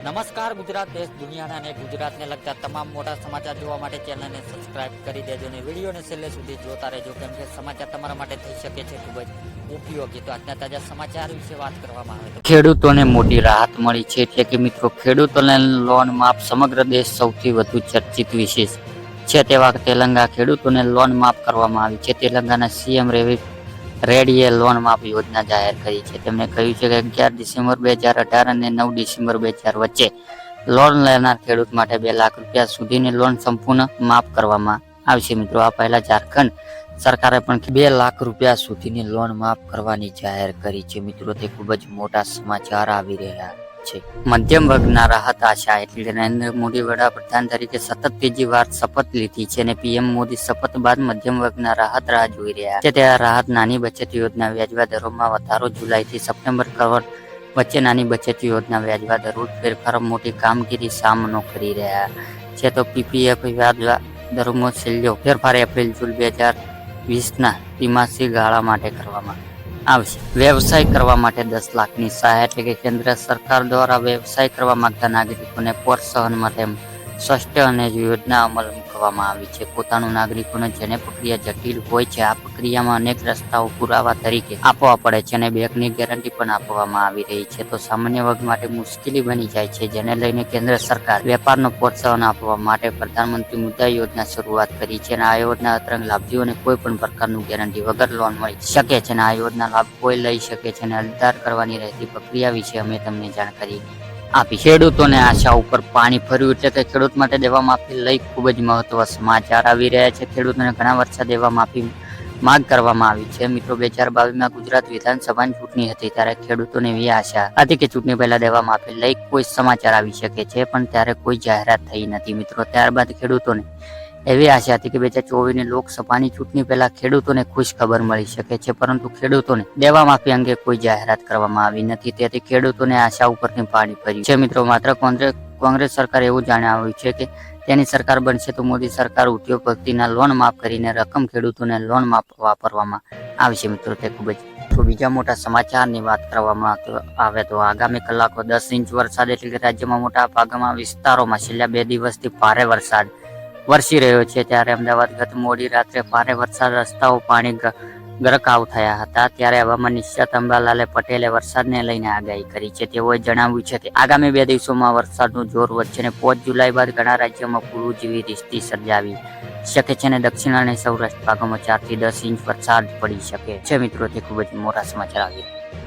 નમસ્કાર ગુજરાત દેશ દુનિયાના અને ગુજરાતને લગતા તમામ મોટા સમાચાર જોવા માટે ચેનલને સબસ્ક્રાઇબ કરી દેજો અને વિડીયોને છેલ્લે સુધી જોતા રહેજો, કેમ કે સમાચાર તમારા માટે થઈ શકે છે ખૂબ જ ઉપયોગી. તો આજના તાજા સમાચાર વિશે વાત કરવામાં આવે તો ખેડૂતોને મોટી રાહત મળી છે. એટલે કે મિત્રો, ખેડૂતોને લોન માફ સમગ્ર દેશ સૌથી વધુ ચર્ચિત વિષય છે. તેવા તેલંગાણા ખેડૂતોને લોન માફ કરવામાં આવી છે. તેલંગાના સીએમ રેડ્ડીએ લોન માફ યોજના જાહેર કરી છે. તેમણે કહ્યું છે કે 11 ડિસેમ્બર 2018 અને 9 ડિસેમ્બર 2000 વચ્ચે લોન લેનાર ખેડૂત માટે 2 લાખ રૂપિયા સુધીની લોન સંપૂર્ણ માફ કરવામાં આવશે. મિત્રો, આ પહેલા ઝારખંડ સરકારે પણ 2 લાખ રૂપિયા સુધીની લોન માફ કરવાની જાહેર કરી છે. મિત્રો, તે ખૂબ જ મોટા સમાચાર આવી રહ્યા છે. મધ્યમ વર્ગના રાહત આશા. એટલે નરેન્દ્ર મોદી વડાપ્રધાન તરીકે સતત ત્રીજી વાર શપથ લીધી છે અને પીએમ મોદી શપથ બાદ મધ્યમ વર્ગના રાહત રાહ જોઈ રહ્યા છે. તે રાહત નાની બચત યોજના વ્યાજવા દરોમાં વધારો, જુલાઈથી સપ્ટેમ્બર વચ્ચે નાની બચત યોજના વ્યાજવા દરો ફેરફારો મોટી કામગીરી સામનો કરી રહ્યા છે. તો પીપીએફ વ્યાજવા દરોમાં છેલ્લો ફેરફાર એપ્રિલ જૂન 2020ના ત્રિમાસિક ગાળા માટે કરવામાં આવશે. વ્યવસાય કરવા માટે 10 લાખની સહાય. એટલે કે કેન્દ્ર સરકાર દ્વારા વ્યવસાય કરવા માંગતા નાગરિકોને પ્રોત્સાહન માટે સ્પષ્ટ અને યોજના અમલ મૂકવામાં આવી છે. પોતાનું નાગરિકોને જેને પ્રક્રિયા જટિલ હોય છે, આ પ્રક્રિયામાં અનેક રસ્તાઓ પુરાવા તરીકે આપવા પડે છે અને બેંકની ગેરંટી પણ આપવામાં આવી રહી છે. તો સામાન્ય વર્ગ માટે મુશ્કેલી બની જાય છે, જેને લઈને કેન્દ્ર સરકાર વેપારનો પ્રોત્સાહન આપવા માટે પ્રધાનમંત્રી મુદ્રા યોજના શરૂઆત કરી છે. અને આ યોજના અંતર્ગત લાભાર્થીઓને કોઈ પણ પ્રકારનું ગેરંટી વગર લોન મળી શકે છે અને આ યોજના લાભ કોઈ લઈ શકે છે અને અરજદાર કરવાની રહેતી પ્રક્રિયા વિશે અમે તમને જાણકારી આપી. ખેડૂતોને આશા ઉપર પાણી ફર્યું. એટલે કે ખેડૂત માટે દેવા માફી લઈ ખૂબ જ મહત્વ સમાચાર આવી રહ્યા છે. ખેડૂતોને ઘણા વર્ષે દેવા માફી માંગ કરવામાં આવી છે. મિત્રો, 2022માં ગુજરાત વિધાનસભાની ચૂંટણી હતી, ત્યારે ખેડૂતોને એવી આશા હતી કે ચૂંટણી પહેલા દેવા માફી લઈ કોઈ સમાચાર આવી શકે છે, પણ ત્યારે કોઈ જાહેરાત થઈ નથી. મિત્રો, ત્યારબાદ ખેડૂતોને એવી આશા હતી કે 2024ની લોકસભાની ચૂંટણી પહેલા ખેડૂતોને ખુશ ખબર મળી શકે છે, પરંતુ ખેડૂતોને દેવા માફી અંગે કોઈ જાહેરાત કરવામાં આવી નથી. તેથી ખેડૂતોને આશા ઉપરથી પાણી ફર્યું છે. મિત્રો, માત્ર કોંગ્રેસ સરકાર એવું જણાવ્યું છે કે તેની સરકાર બનશે તો મોદી સરકાર ઉદ્યોગપતિના લોન માફ કરીને રકમ ખેડૂતોને લોન માફ વાપરવામાં આવશે. મિત્રો, તે ખૂબ જ બીજા મોટા સમાચારની વાત કરવામાં આવે તો આગામી કલાકો 10 ઇંચ વરસાદ. એટલે કે રાજ્યમાં મોટા ભાગના વિસ્તારોમાં છેલ્લા 2 દિવસથી ભારે વરસાદ વરસી રહ્યો છે. ત્યારે અમદાવાદ ગત મોડી રાત્રે ભારે વરસાદ, રસ્તાઓ પાણી ગરકાવ થયા હતા. ત્યારે હવામાન નિષ્ણાત અંબાલાલે પટેલે વરસાદને લઈને આગાહી કરી છે. તેઓએ જણાવ્યું છે કે આગામી 2 દિવસોમાં વરસાદનું જોર વધશે અને 5 જુલાઈ બાદ ઘણા રાજ્યોમાં પૂર જેવી સ્થિતિ સર્જાવી શકે છે અને દક્ષિણ અને સૌરાષ્ટ્ર ભાગોમાં 4 થી 10 ઇંચ વરસાદ પડી શકે છે. મિત્રો, તે ખૂબ જ મોટા સમાચાર આવી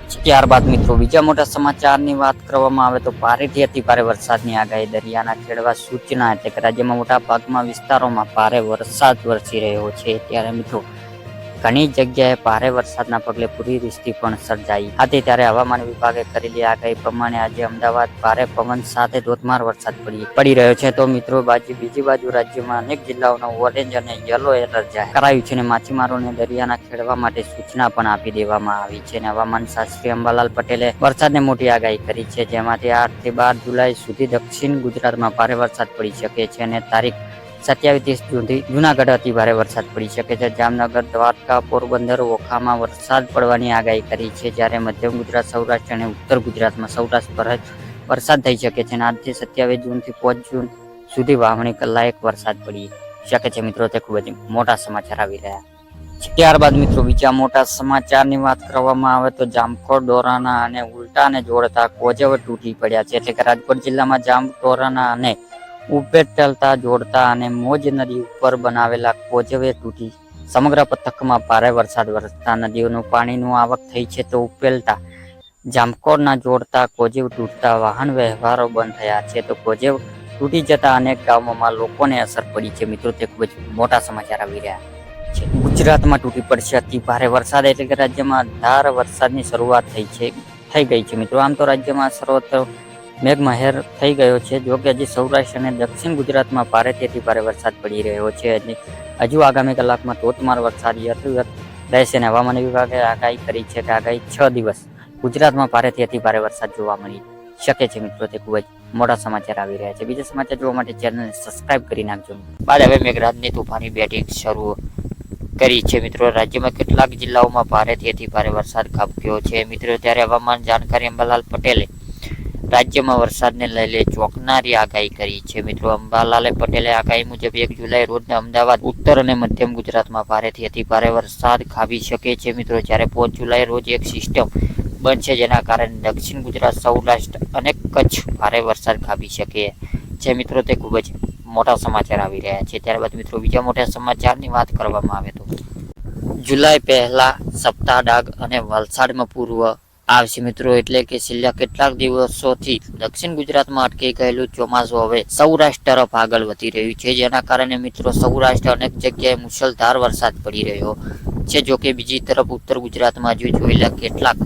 છે. ત્યારબાદ મિત્રો, બીજા મોટા સમાચારની વાત કરવામાં આવે તો ભારેથી અતિ ભારે વરસાદની આગાહી, દરિયાના ખેડવા સૂચના. એટલે કે રાજ્યમાં મોટા ભાગમાં વિસ્તારોમાં ભારે વરસાદ વરસી રહ્યો છે. ત્યારે મિત્રો, ઘણી જગ્યાએ ભારે વરસાદના પગલે પૂરી સ્થિતિ પણ સર્જાઈ હતી. ત્યારે હવામાન વિભાગે કરેલી આગાહી પ્રમાણે આજે અમદાવાદ ભારે પવન સાથે ધોધમાર વરસાદ પડી રહ્યો છે. તો મિત્રો, બીજી બાજુ રાજ્યમાં અનેક જિલ્લાઓનો ઓરેન્જ અને યલો એલર્ટ જાહેર કરાયું છે અને માછીમારોને દરિયાના ખેડવા માટે સૂચના પણ આપી દેવામાં આવી છે. અને હવામાન શાસ્ત્રી અંબાલાલ પટેલે વરસાદને મોટી આગાહી કરી છે, જેમાંથી 8 થી 12 જુલાઈ સુધી દક્ષિણ ગુજરાતમાં ભારે વરસાદ પડી શકે છે અને તારીખ 27-30 જૂનથી જૂનાગઢ અતિ ભારે વરસાદ પડી શકે છે. જામનગર, દ્વારકા, પોરબંદર, ઓખામાં વરસાદ પડવાની આગાહી કરી છે. જ્યારે મધ્યમ ગુજરાત, સૌરાષ્ટ્ર અને ઉત્તર ગુજરાતમાં સૌરાષ્ટ્ર પર વરસાદ થઈ શકે છે અને આજથી 27 જૂનથી 5 જૂન સુધી વાવણી કલાક વરસાદ પડી શકે છે. મિત્રો, તે ખૂબ જ મોટા સમાચાર આવી રહ્યા છે. ત્યારબાદ મિત્રો, બીજા મોટા સમાચારની વાત કરવામાં આવે તો જામખોડ, ડોરાના અને ઉલટાને જોડતા કોઝવે તૂટી પડ્યા છે. એટલે કે રાજકોટ જિલ્લામાં જામખોરાના અને ઉપેટલતા જોડતા અને મોજ નદી ઉપર બનાવેલા કોઝવે તૂટી સમગ્ર પથકમાં ભારે વરસાદ વરસતા નદીઓનું પાણીનું આવક થઈ છે. તો ઉપેલતા જામખોડના જોડતા કોઝવે તૂટતા વાહન વ્યવહારો બંધ થયા છે. તો કોઝવે તૂટી જતા અનેક ગામોમાં લોકોને અસર પડી છે. મિત્રો, તે ખૂબ જ મોટા સમાચાર આવી રહ્યા છે. ગુજરાતમાં તૂટી પડશે અતિ ભારે વરસાદ. એટલે કે રાજ્યમાં ધાર વરસાદની શરૂઆત થઈ ગઈ છે. મિત્રો, આમ તો રાજ્યમાં સર્વત્ર મેઘમહેર થઈ ગયો છે. જો કે હજી સૌરાષ્ટ્ર અને દક્ષિણ ગુજરાતમાં ભારેથી ભારે વરસાદ પડી રહ્યો છે. હજુ આગામી કલાકમાં ધોધમાર વરસાદ યથાવત રહેશે અને હવામાન વિભાગે આગાહી કરી છે કે આગામી 6 દિવસ ગુજરાતમાં ભારેથી અતિ ભારે વરસાદ જોવા મળી શકે છે. મિત્રો, તે ખૂબ જ મોટા સમાચાર આવી રહ્યા છે. બીજા સમાચાર જોવા માટે ચેનલને સબસ્ક્રાઇબ કરી નાખજો. બાદ હવે મેઘરાજની તોફાની બેટિંગ શરૂ કરી છે. મિત્રો, રાજ્યમાં કેટલાક જિલ્લાઓમાં ભારેથી અતિ ભારે વરસાદ ખાબક્યો છે. મિત્રો, ત્યારે હવામાન જાણકારી અંબાલાલ પટેલે રાજ્યમાં વરસાદને લઈને ચોંકનારી આગાહી કરી છે. મિત્રો અંબાલાલે પટેલે આગાહી મુજબ 1 જુલાઈ રોજ અમદાવાદ, ઉત્તર અને મધ્યમ ગુજરાતમાં ભારેથી અતિભારે વરસાદ ખાબી શકે છે. મિત્રો જ્યારે 5 જુલાઈ રોજ એક સિસ્ટમ બનશે, જેના કારણે દક્ષિણ ગુજરાત, સૌરાષ્ટ્ર અને કચ્છ ભારે વરસાદ ખાબી શકે છે. મિત્રો તે ખૂબ જ મોટા સમાચાર આવી રહ્યા છે. ત્યારબાદ મિત્રો બીજા મોટા સમાચારની વાત કરવામાં આવે તો જુલાઈ પહેલા સપ્તાહ ડાંગ અને વલસાડમાં પૂર્વ આવશે. મિત્રો એટલે કે છેલ્લા કેટલાક દિવસોથી દક્ષિણ ગુજરાતમાં અટકી ગયેલું ચોમાસું હવે સૌરાષ્ટ્ર તરફ આગળ વધી રહ્યું છે, જેના કારણે મિત્રો સૌરાષ્ટ્ર અનેક જગ્યાએ મુશળધાર વરસાદ પડી રહ્યો છે. જોકે બીજી તરફ ઉત્તર ગુજરાતમાં હજુ જોયેલા કેટલાક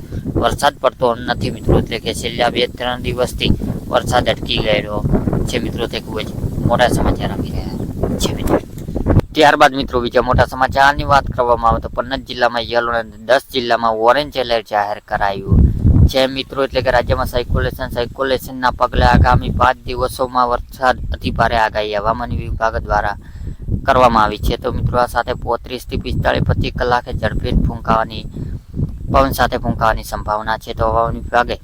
વરસાદ પડતો નથી. મિત્રો એટલે કે છેલ્લા 2-3 દિવસથી વરસાદ અટકી ગયેલો છે. મિત્રો તે ખૂબ જ મોટા સમાચાર આવી રહ્યા છે. મિત્રો ત્યારબાદ મિત્રો બીજા મોટા સમાચારની વાત કરવામાં આવે તો 15 જિલ્લામાં યલો અને 10 જિલ્લામાં ઓરેન્જ એલર્ટ જાહેર કરાયું છે. મિત્રો એટલે કે રાજ્યમાં સાયક્લોનેશનના પગલે આગામી 5 દિવસોમાં વરસાદ અતિભારે આગાહી હવામાન વિભાગ દ્વારા કરવામાં આવી છે. તો મિત્રો આ સાથે 35 થી 45 પ્રતિ કલાકે ઝડપે ફૂંકાવાની પવન સાથે ફૂંકાવાની સંભાવના છે. તો હવામાન વિભાગે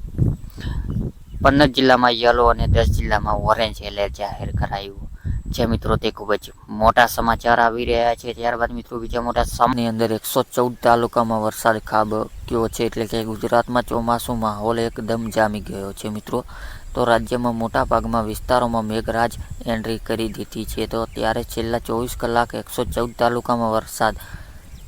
15 જિલ્લામાં યલો અને 10 જિલ્લામાં ઓરેન્જ એલર્ટ જાહેર કરાયું છે. મિત્રો તે ખૂબ જ મોટા સમાચાર આવી રહ્યા છે. ત્યારબાદ મિત્રો બીજા મોટા સમાચારની અંદર 114 તાલુકામાં વરસાદ ખાબક્યો છે. એટલે કે ગુજરાતમાં ચોમાસું માહોલ એકદમ જામી ગયો છે. મિત્રો તો રાજ્યમાં મોટા ભાગમાં વિસ્તારોમાં મેઘરાજ એન્ટ્રી કરી દીધી છે. તો ત્યારે છેલ્લા 24 કલાકે 114 તાલુકામાં વરસાદ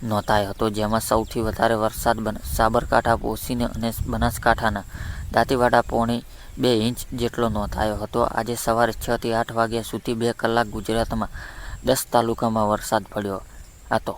નોંધાયો હતો, જેમાં સૌથી વધારે વરસાદ સાબરકાંઠા, પોશીને અને બનાસકાંઠાના દાંતીવાડા 2.5 ઇંચ જેટલો નોંધાયો હતો. આજે સવારે 6 થી 8 વાગ્યા સુધી 2 કલાક ગુજરાતમાં 10 તાલુકામાં વરસાદ પડ્યો હતો.